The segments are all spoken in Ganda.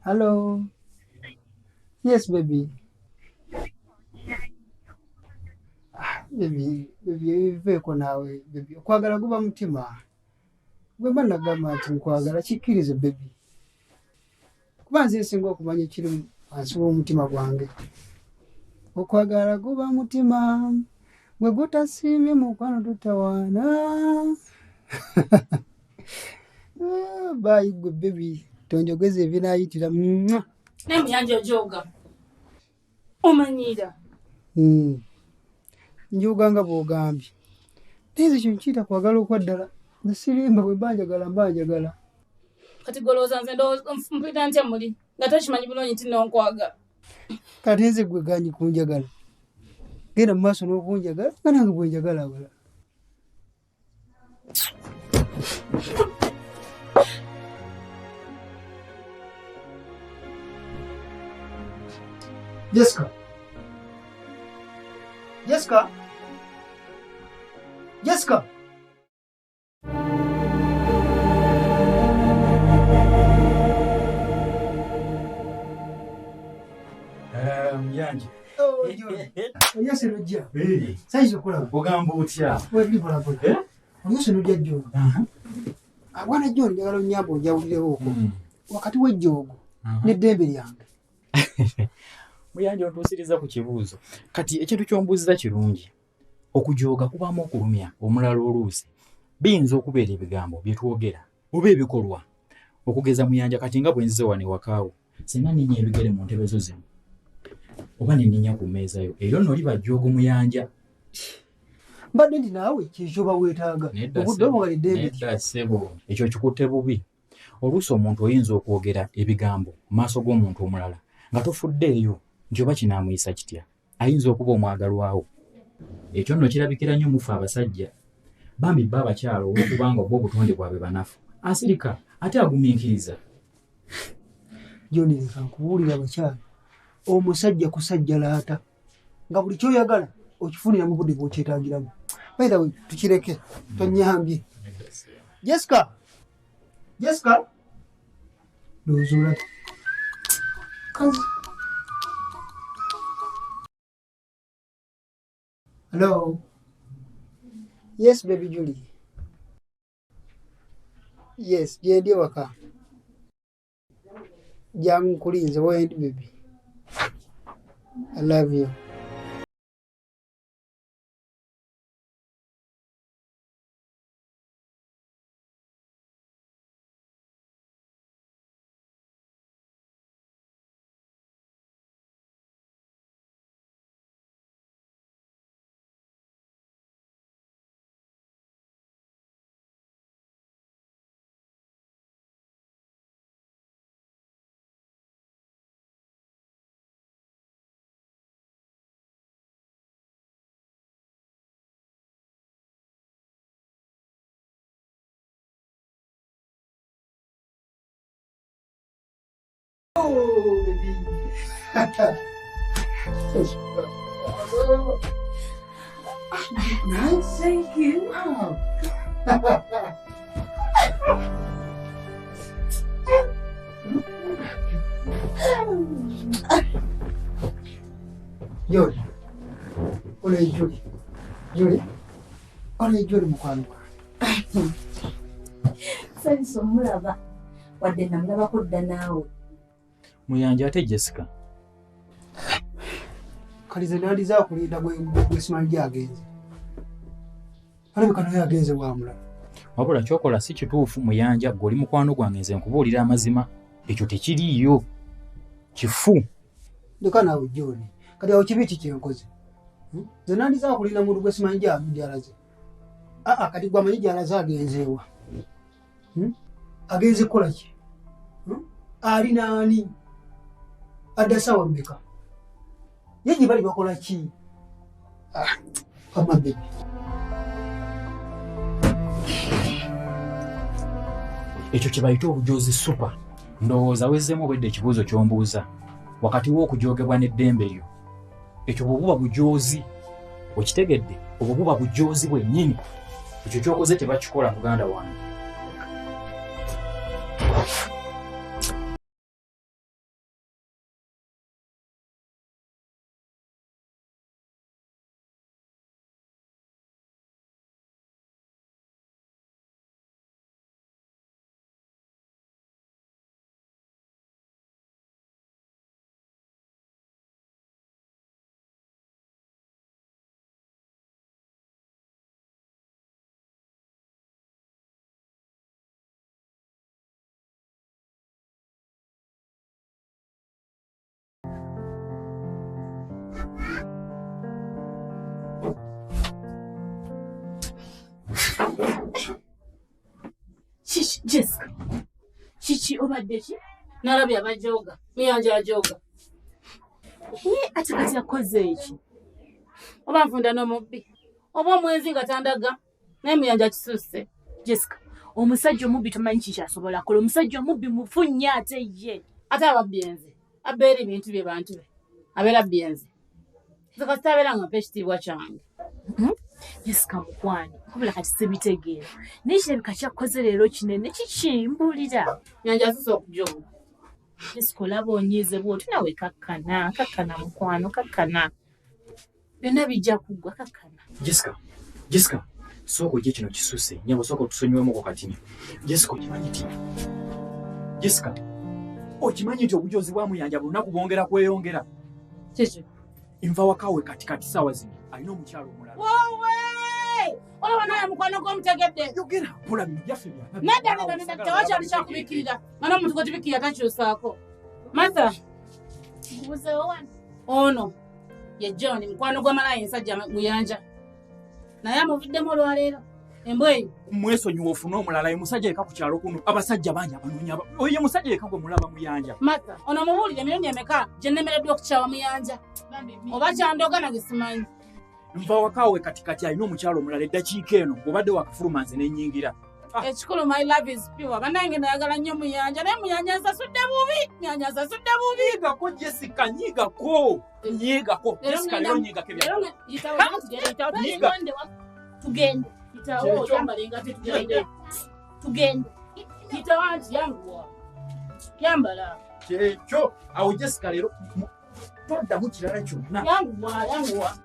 Hello. Yes, baby. Baby, veko nawe, baby. Kwagala guba mutima. Gwe bana gamba nti nkwagala kikkirize, baby. Kuba nze singa okumanya ekiri wansi w'omutima gwange. Okwagala guba mutima. Gwe gutasiimye mukwano tutawaana. Bye, gwe baby. Tonjogeze ebinaayitira. Nemuyanja ojoga. Omanyira. Njoga nga bw'ogambye. Nze kyo nkiyita kwagala okwaddala. Nasirimba bwe banjagala. Kati golooza nze mpita ntya muli nga tokimanyi bulungi nti nonkwagala. Kati nze gwe ganyi kunjagala. Genda mu maaso n'okunjagala nga nange bwe njagala wala. Jessica. Muyanja. Oh, Oyase nojja. Saizo kola. Ogamba otya? Webi kola kola. Oyase nojja jjo. Abwana jjo njagala onyambo onjawulirewo okwo. Wakati w'ejjoogo n'eddembe lyange. Muyanja ontuusiriza ku kibuuzo. Kati ekintu ky'ombuuziza kirungi. Okujooga kubaamu okulumya omulala oluusi. Biyinza okubeera ebigambo bye twogera oba ebikolwa. Okugeza Muyanja kati nga bwe nzize wano ewakaawo. Singa nninya ebigere mu ntebe zo zino. Oba nninya ku mmeeza yo. Era nno liba jjoogo Muyanja. Mbadde ndi naawe kyekyoba weetaaga. Obudde obwala eddembe. Nedda ssebo. Ekyo kikutte bubi. Oluusi omuntu oyinza okwogera ebigambo mu maaso g'omuntu omulala nga tofuddeeyo nti oba kinaamuyisa kitya. Ayinza okuba omwagalwawo. Ekyo nno kirabikira nnyo mufe abasajja. Bambi bba abakyala olw'okubanga obwo obutonde bwabwe banafu. Asirika ate agumiikiriza. Joni leka nkubuulira abakyala. Omusajja kusajja laata. Nga buli kyoyagala okifunira mu budde bw'okyetaagiramu. By the way, tukireke. Tonyambye. Jessica. Dozula. Hello. Yes, baby Julie. Yes, jendi waka. Jangu kulinze wendi baby. I love you. Oh, baby. Nice. Thank you. Wow. Julie. Ole Julie. Ole Julie mukwano gwange. Senso mulaba. Wadde namulabako dda naawe. Muyanja ate Jessica. Kalize nandiza kulinda gwe simanyi agenze. Alabika naye agenze wamulala. Wabula kyokola si kituufu Muyanja gw'oli mukwano gwange nze nkubuulira amazima. Ekyo tekiriiyo. Kifu. Leka naawe Joni. Kati awo kibi ki kyenkoze? Nze nandiza kulinda muntu gwe simanyi gy'alaze. Kati gwe amanyi gy'alaze agenzeewa. Agenze kukola ki? Ali naani? Adda sawa mmeka? Ye gye bali bakola ki? Come on, baby. Ekyo kye bayita obujoozi super. Ndowooza wezzeemu obwedde ekibuuzo ky'ombuuza wakati w'okujoogebwa n'eddembe lyo. Ekyo bwe buba bujoozi okitegedde, obwo buba bujoozi bwennyini. Ekyo ky'okoze tebakikola muganda wange. Jessica. Chichi obadde ki? Nalabye abajooga. Muyanja ajooga. Ate kati yakoze eki? Oba nfunda n'omubbi. Oba omwenzi nga tandaga. Naye muyanja kisusse. Jessica, omusajja omubbi tomanyi kikyasobola kola. Omusajja omubbi mufunye ate ye. Ate ababyenzi. Abeera ebintu bye bantu be. Abeera byenzi. Nze kasita abeera nga mpa ekitiibwa kyange. Jessica mukwani, wabula kati sibitegeera. Naye kirabika kyakoze leero kinene kikimbulira. Muyanja asusse okujooga. Jessica olaba onyiize bw'oti nawe kakkana mukwano, kakkana. Byonna bijja kuggwa kakkana. Jessica, sooka ojje kino kisusse. Nyabo sooka otusonyiwemuko katini. Jessica okimanyi nti? Jessica, okimanyi nti obujoozi bwa Muyanja bunaku bwongera kweyongera? Kiki? Nva wakaawe katikati ssaawa zino alina omukyalo omulala. Wowe! Olaba naye mukwano gw'omutegedde. Yogera mpola bino byaffe bya. Nedda tewakyali kyakubikirira. Nga n'omuntu gwe tubikirira takyusaako. Martha. Mbuzeewo wano. Ono ye John mukwano gw'amalayo ensajja Muyanja. Naye amuviddemu olwaleero. Embweyi. Mwesonyiwa ofune omulala ye musajja yekka ku kyalo kuno. Abasajja bangi abanoonya. Oyo musajja yekka gwe mulaba Muyanja. Martha, ono mubuulire emirundi emeka gye nnemereddwa okukyawa Muyanja. Oba kyandoga nange simanyi. Nva wakaawe katikati alina omukyalo omulala eddakiika eno obadde wakafuluma nze n'ennyingira. Ekikulu my love is pure. Bannange nayagala nnyo Muyanja naye Muyanja nsasudde bubi. Muyanja nsasudde bubi. Nyiigako Jessica, nyiigako. Jessica leero nyiigako ebya. Tugende. Yitawo yambalenga tetugende. Tugende. Yitawo anti yanguwa. Yambala. Kyekyo awo Jessica leero toddamu kirala kyonna. Yanguwa.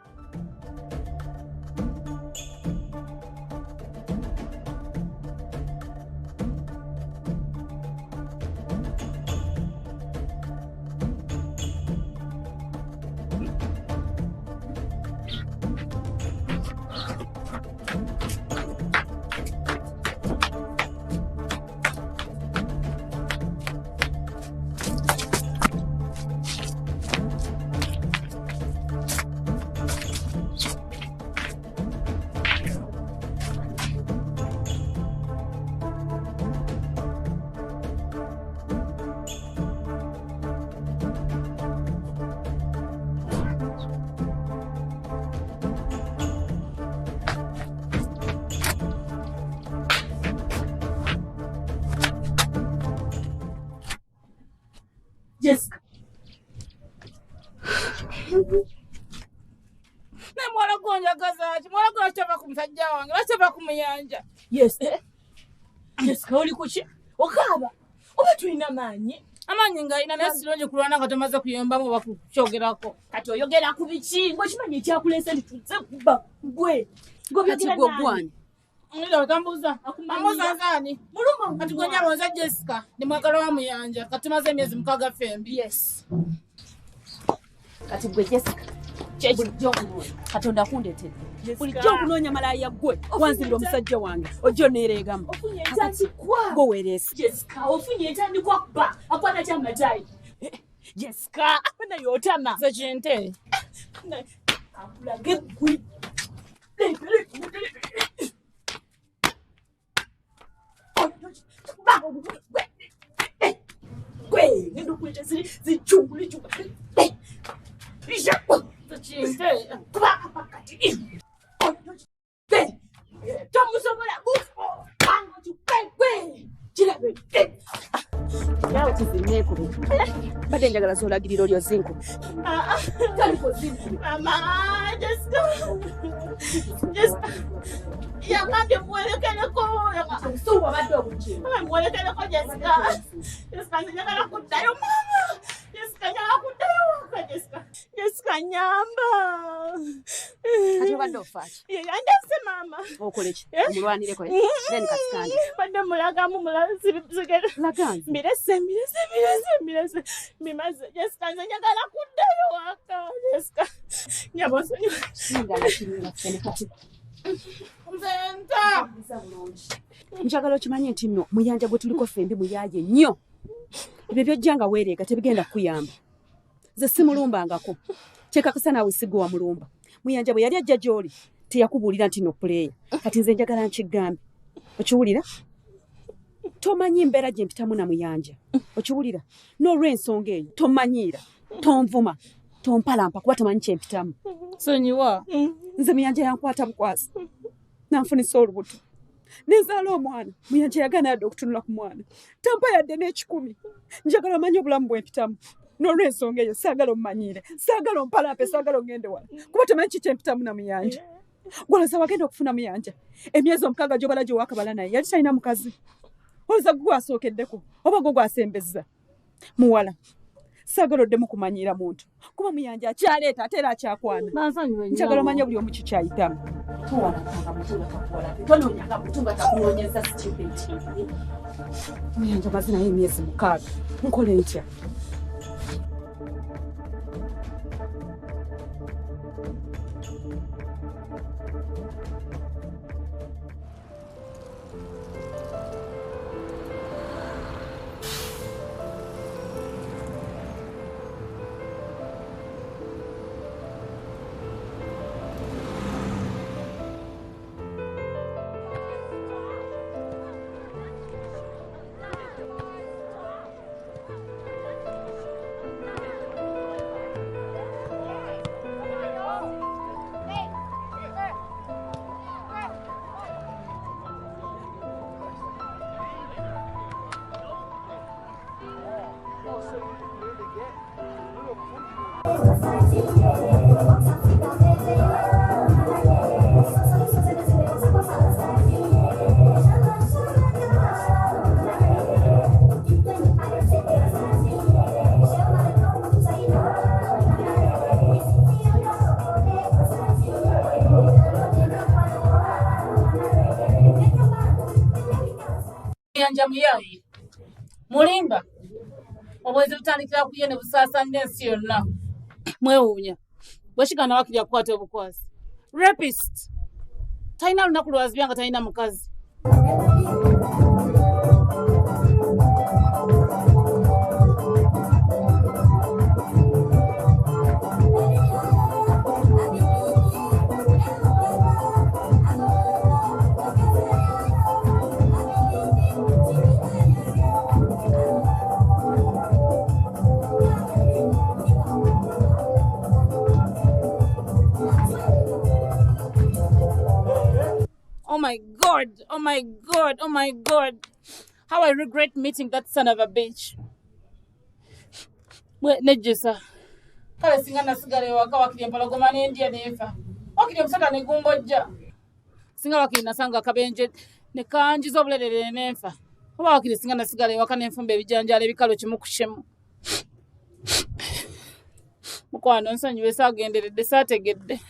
Jessica. Ne mwala gonjagaza ki? Mwala gona kitava ku musajja wange. Lwakitava ku Muyanja. Yes. Jessica oli kuki? Okaaba. Oba tulina maanyi. Amaanyi ng'alina naye sirungi kulwana nga tomaze kuyombamu oba kukyogerako. Kati oyogera ku biki? Ng'okimanyi ekyakuleese nituze kuba gwe. Kati gwe gwani? Ndio tambuza. Ambuza nzani? Muluma. Kati gwe nyabo nza Jessica. Ndi mwagala wa Muyanja. Kati tumaze emyezi mukaaga fembi. Yes. Kati gwe Jessica. Bulijjo Katonda kundeetedde. Bulijjo okunoonya malaya gwe wanzirira omusajja wange ojjo neereegamu. Ofunye entandikwa. Gwe weereese. Jessica ofunye entandikwa bba akwata kyamatayi. Jessica apena yotama. Ze kinte. Akulage gwe. Gwe ngendo kweta zichungule chunga. Kinte. Tamusobola zinkube. Badde njagala z'olagirira olyo zinkube. Mama, just yangambye muwerekereko Suwa badde okukyema. muwerekereko Jessica. Jessica njagala kuddayo mama. Jessica njagala kuddayo waka Jessica nyamba. Kati obadde ofaaki. Yandese mama. Okole ki? Omulwanireko then kasikandi. Badde mulagamu mulazibigere. Laganzi. Mirese. Mimaze Jessica njagala kuddayo waka Jessica. Nyaboso. Singala kiringa fene kati. Nzenta. Njagala okimanye nti nno muyanja gwe tuliko fembi muyaye nnyo. Ebyo byojjanga weereega tebigenda kuyamba. Nze simulumbangako. Kyekakasa naawe sigwa mulumba. Muyanja bwe yali ajja gy'oli teyakubuulira nti no puleeya. Kati nze njagala nkigambe. Okiwulira? Tomanyi mbeera gye mpitamu na muyanja. Okiwulira? N'olw'ensonga eyo tomanyiira, tonvuma, tompalampa kuba tomanyi kye mpitamu. Sonyiwa. Nze muyanja yankwata bukwasi. Nanfunisa olubuto. Nenzaala omwana, muyanja yagaana yadde okutunula ku mwana. Tampa yadde n'ekikumi. Njagala manyi obulamu bwe mpitamu. N'olw'ensonga eyo saagala ommanyiire. Saagala ompalampe, saagala ogende wala. Kuba tomanyi ki kye mpitamu na muyanja. Gwalaza wagenda okufuna muyanja. Emyezi 6 gy'obala gye waakabala naye yali talina mukazi. Olowooza gwe gwasookeddeko oba gwe gwasembezza. Muwala. Saagala oddemu kumanyiira muntu. Kuba muyanja akyaleeta ate era akyakwana. Njagala omanye buli omu kikyayitamu. Muyanja mazina y'emyezi 6. Nkole ntya? Muyanja muyayi. Mulimba. Obwezi butandikira kuye ne busaasaanya ensi yonna. Mwewuunya. Bweshigana wakirya kukwata obukwasi. Rapist. Talina lunaku lwazibya nga talina mukazi. Oh my God. How I regret meeting that son of a bitch. Nejesa. Kale singa nasigale waka wakiri empalagoma n'endya nefa. Wakiri omusota ne gumbojja. Singa wakiri nasanga akabenje ne kanjiza obulelere nefa. Oba wakiri singa nasigale waka n'enfumba ebijanjala ebikalo kimu ku kimu. Mukwano nsonyiwe saagenderedde saategedde.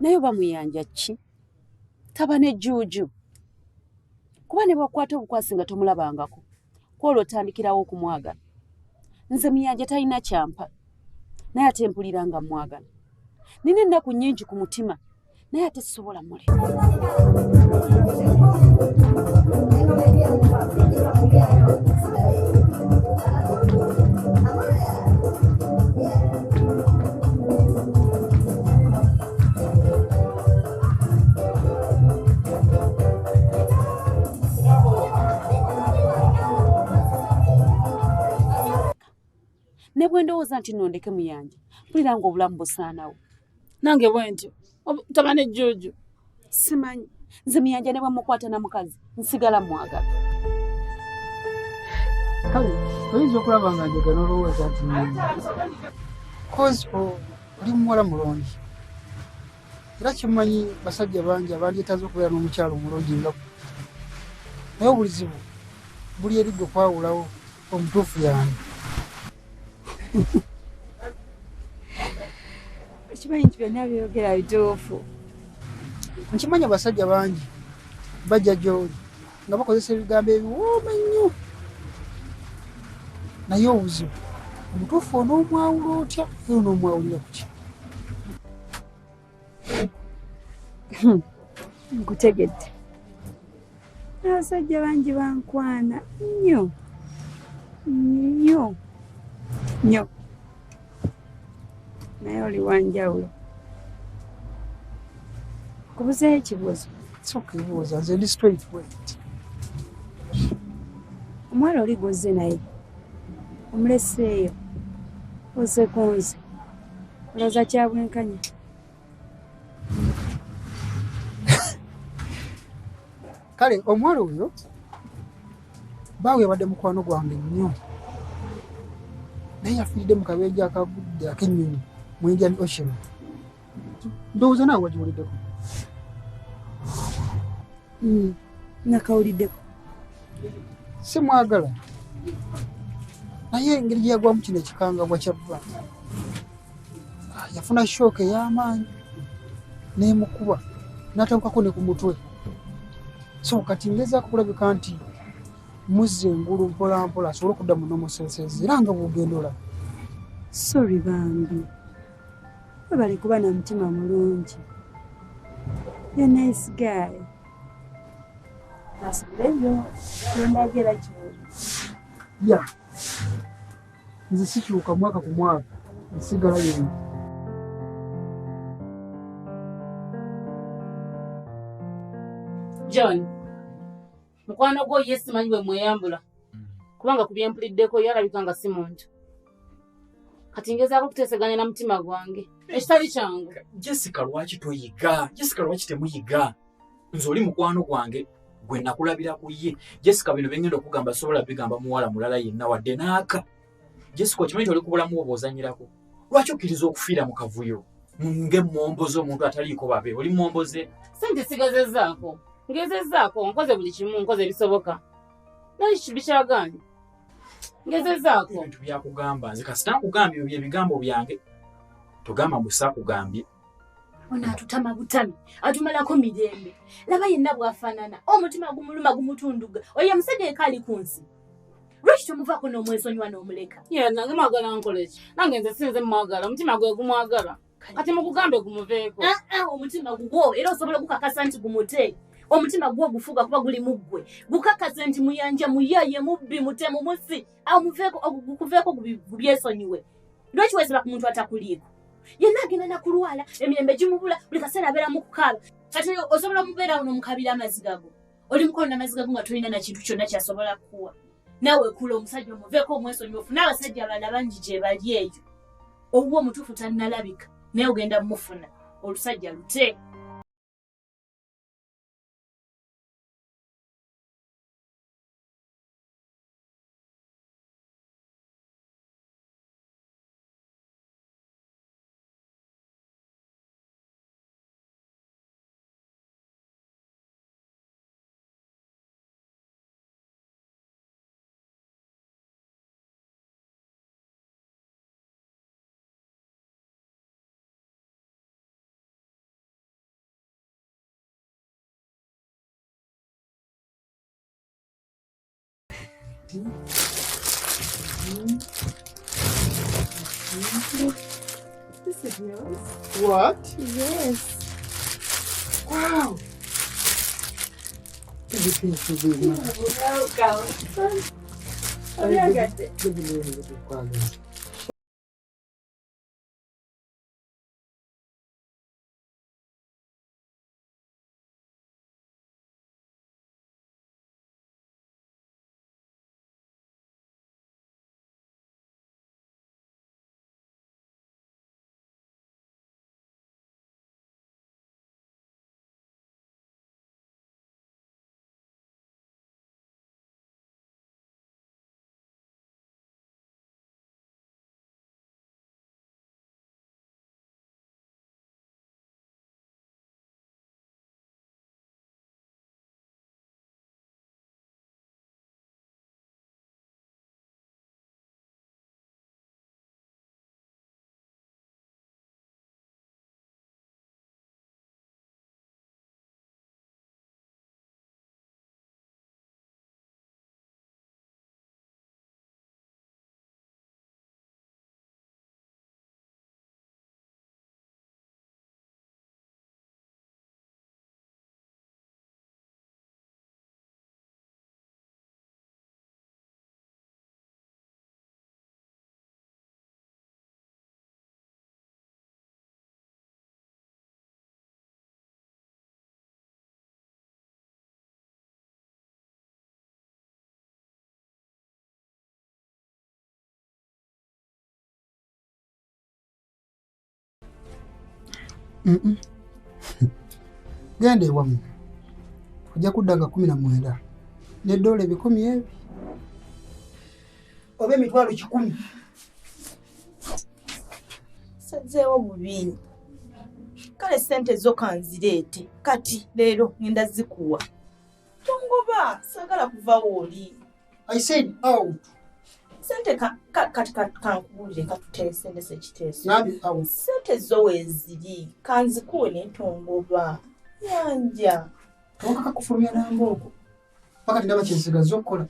Naye oba muyanja ki? Taba ne jjuuju. Kuba ne bwakwata obukwasi nga tomulabangako. Kwolwo otandikirawo okumwagala. Nze muyanja talina kyampa. Naye ate mpulira nga mwagala. Nina ennaku nnyingi ku mutima. Naye ate sisobola muleka. Ne bwe ndowooza nti nnondeke Muyanja mpulira ng'obulamu busaanawo. Nange bwe ntyo tabane Jjuuju. Simanyi nze Muyanja ne bwe mukwata na mukazi nsigala mwagala. Kale oyinza okulaba nga njagala n'olowooza nti kozi oli muwala mulungi era kimanyi basajja bangi abandyetaaze okubeera n'omukyalo omulungi nga naye obulizibu buli eri gwe kwawulawo omutuufu yange. Okimanyi nti byonna byogera bituufu. Nkimanyi abasajja bangi bajja gy'oli nga bakozesa ebigambo ebiwooma ennyo naye obuzibu omutuufu onoomwawula otya era onoomwawulira ku ki? Nkutegedde. Abasajja bangi bankwana nnyo nnyo nnyo naye oli wanjawulo. Kubuzeeyo ekibuuzo. Sooka ebibuuza nze ndi straight wait. Omuwala oli gw'ozze naye omuleseeyo ozze ku nze olowooza kyabwenkanya? Kale omuwala oyo baawe yabadde mukwano gwange nnyo naye yafiiridde mu kabenje akagudde ak'ennyonyi mu Indian Ocean. Ndowooza naawe wagiwuliddeko. Nakawuliddeko. Simwagala naye engeri gye yagwamu kino ekikangabwa kyabba yafuna shooka ey'amaanyi n'emukuba n'atabukako ne ku mutwe. So kati ngezaako kulabika nti muzze engulu mpola mpola asobole okudda mu nomusensezi era nga bw'ogenda olaba. Sorry bambi. Webale kuba na mutima mulungi. You're a nice guy. Nasibulebyo yondagera kibuuzo. Ya nze sikyuka mwaka ku mwaka nsigala yonna. John, mukwano gwo ye simanyi bwe mweyambula kubanga ku byempuliddeko yalabika nga si muntu. Kati ngezaako kuteeseganya na mutima gwange ekitali kyangu. Jessica lwaki toyiga? Jessica lwaki temuyiga? Nze oli mukwano gwange gwe nakulabira ku ye. Jessica bino byengenda okugamba sobola bigamba muwala mulala yenna wadde naaka. Jessica okimanyi oli kubulamu oba ozanyirako. Lwaki okkiriza okufiira mu kavuyo ng'emmomboze omuntu ataliiko babe? Oli mmomboze? Sente sigezezzaako. Ngezezzaako nkoze buli kimu nkoze ebisoboka. Naye bikyagaanye. Ngezezzaako. Ebintu byakugamba nze kasita nkugambye ebyo ebigambo byange. Togamba mbusakugambye. Ono atutama butami, atumalako mirembe. Laba yenna bw'afaanana, omutima gumuluma gumutunduga. Oyo musajja ekaali ku nsi. Lwaki tomuvaako n'omwesonyiwa n'omuleka? Nange mwagala nkole ki? Nange nze sinze mwagala, omutima gwe gumwagala. Kati mukugambe gumuveeko. Omutima gugwo era osobola okukakasa nti gumute. Omutima gwo gufuga kuba guli mu ggwe. Gukakase nti Muyanja muyaye mubbi mutemu musi. Gukuveeko gubyesonyiwe. Lwaki weesiba ku muntu atakuliiko? Yenna agenda nakulwala, emirembe gimubula, buli kaseera abeera mu kukaaba. Kati osobola mubeera ono mukabira amazzi gago. Oli mukono n'amazzi gago nga tolina na kintu kyonna kyasobola kukuwa. Naawe kula omusajja omuveeko omwesonyiwe ofune abasajja abalala bangi gye bali eyo. Obwo omutuufu tannalabika naye ogenda mufuna. Olusajja lute. This is yours. What? Yes. Wow. Everything's so good now. Welcome. Olyagadde. Genda ewammwe ojja kudda nga 19 n'eddoola ebikumi ebi oba emitwalo 100. Sazeewo bubi. Kale ssente zo kanzireete kati leero ngenda zikuwa. Tongoba sagala kuvawo oli. I said out. Sente kati kankubuulire katutere sente sekiteeso. Nabi out. Sente zo weeziri kanzikuwe n'entongoba. Yanja. Tonkaka kufulumya namboko. Paka ndaba kyesigaza okukola.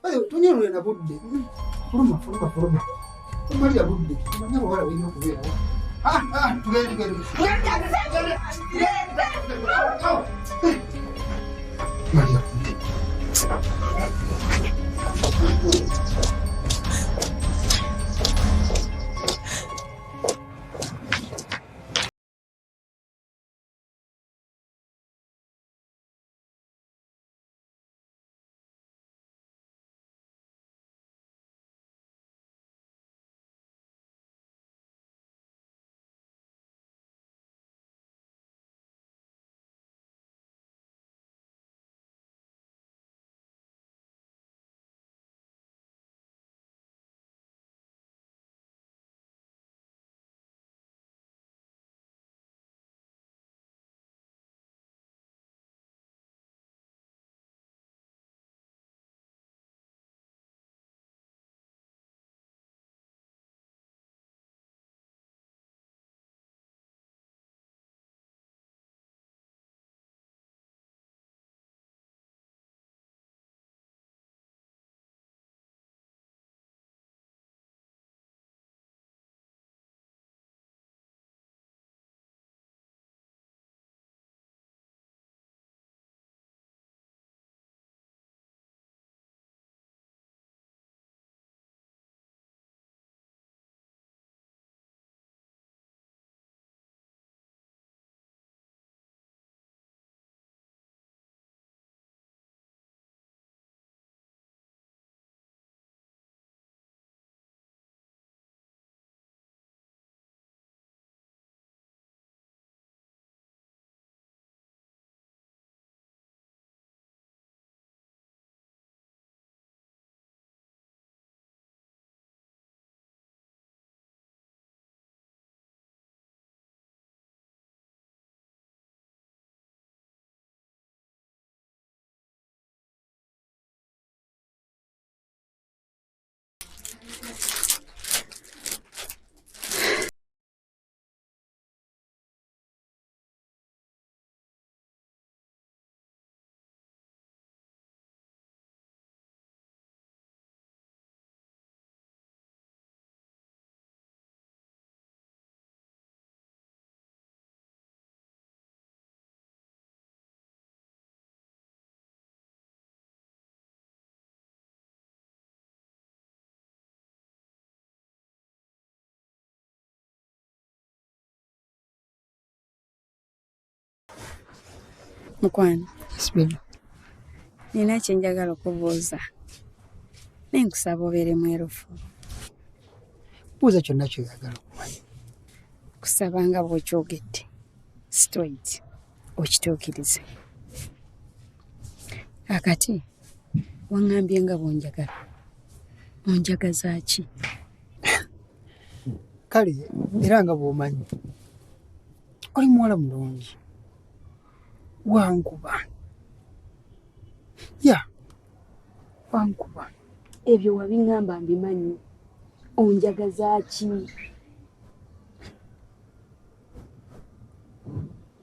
Ayo tunyolwe na budde. Fuluma. Maria budde. Manya bwala bino okubeera. Tugende. Maria budde. Mukwano, Yes, baby. nina kye njagala okubuuza. Naye nkusaba obeere mwerufu. Buuza kyonna kyoyagala okumanya. Kusaba nga bw'okyogedde. Straight. Okituukirize. Akati, waŋŋambye nga bw'onjagala. Onjagaza ki? Kale era nga bw'omanyi oli muwala mulungi wankuba wankuba Ebyo wabiŋŋamba mbimanyi. Onjagaza ki?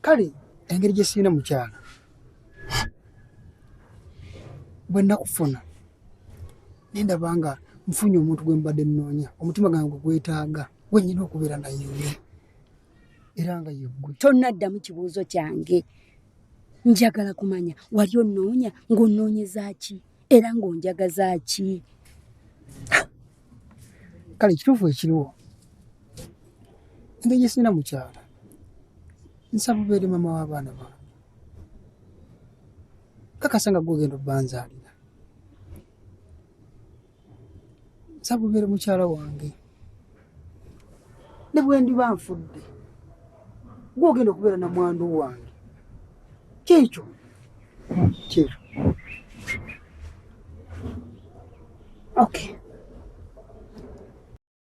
kale engeri gye sirina mukyala bwe nnakufuna nendaba nga nfunye omuntu gwe mbadde nnoonya omutima gwange gwe gwetaaga gwe nnyina okubeera naye era nga ye ggwe. Tonnaddamu kibuuzo kyange. Njagala kumanya wali onnoonya ng'onnoonyeza ki era ng'onjagaza ki? Kale kituufu ekiriwo engeri gye sirina mukyala nsaba obeere maama w'abaana bange. Kakasa nga gwogenda obbanzaalira. Nsaba obeere mukyala wange. Ne bwe ndiba nfudde gwogenda okubeera na mwandu wange. Kyekyo kyekyo. Okay.